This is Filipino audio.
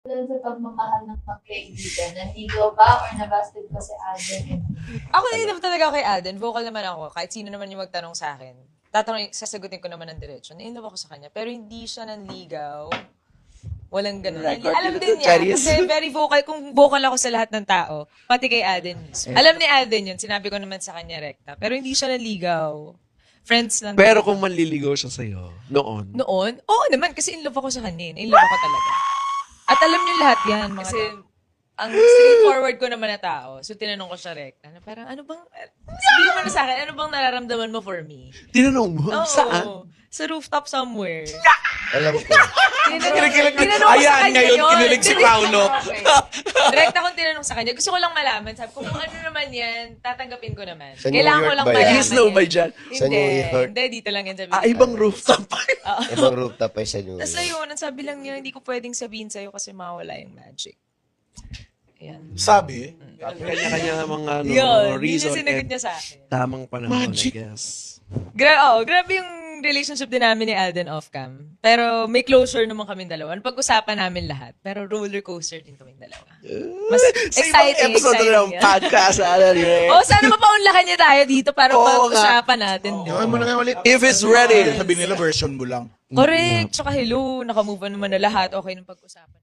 Doon sa pagmamahal ng magkaibigan, nanligaw ba or nabasted ba si Alden? Ako naman talaga kay Alden. Vocal naman ako. Kahit sino naman yung magtanong sa akin. Sasagutin ko naman ng diretso. Nainlove ako sa kanya. Pero hindi siya nanligaw. Walang ganun. Alam din niya. Kasi very vocal. Kung vocal ako sa lahat ng tao, pati kay Alden mismo. Alam ni Alden yun. Sinabi ko naman sa kanya rekta. Pero hindi siya nanligaw. Friends lang. Pero kung manliligaw siya sa'yo, noon. Noon? Oo naman. Kasi in love ako sa kanya. In love ako talaga. At alam niyo lahat yan. Kasi ang straightforward ko naman na tao. So, tinanong ko siya rekta. Na parang, ano bang, sabihin mo na sa akin, ano bang nararamdaman mo for me? Tinanong mo? Oo. Saan? Sa rooftop somewhere. Alam ko. Tinanong ko sa Ayan, kanya ngayon, yun. kinilig si Paulo. Direkta akong tinanong sa kanya. Gusto ko lang malaman. Sabi ko, kung ano naman yan, tatanggapin ko naman. Sa New Kailangan ko York lang ba yan? malaman. He's no by dyan. Sa New York. Hindi, dito lang yan sabi. Ibang rooftop pa. Ibang rooftop ay sa New Tapos York. ayun, ang sabi lang niya, hindi ko pwedeng sabihin sa'yo kasi mawala yung magic. Ayan. Sabi, Kanya-kanya mga Yun, yun reason yung sinagot and niya sa akin. tamang panahon, Magic. I guess. Grabe yung relationship din namin ni Alden off-cam. Pero may closure naman kaming dalawa. Pag-usapan namin lahat. Pero roller coaster din kaming dalawa. Mas Sa ibang exciting, episode na ng yan. podcast, alam niyo eh. Oh, sana mapaunlakan niya tayo dito para Oo pag-usapan natin. di ba? gawin mo na nga ulit. If it's ready. Sabi nila version mo lang. Correct. Tsaka hello, nakamove on naman na lahat. Okay nung pag-usapan.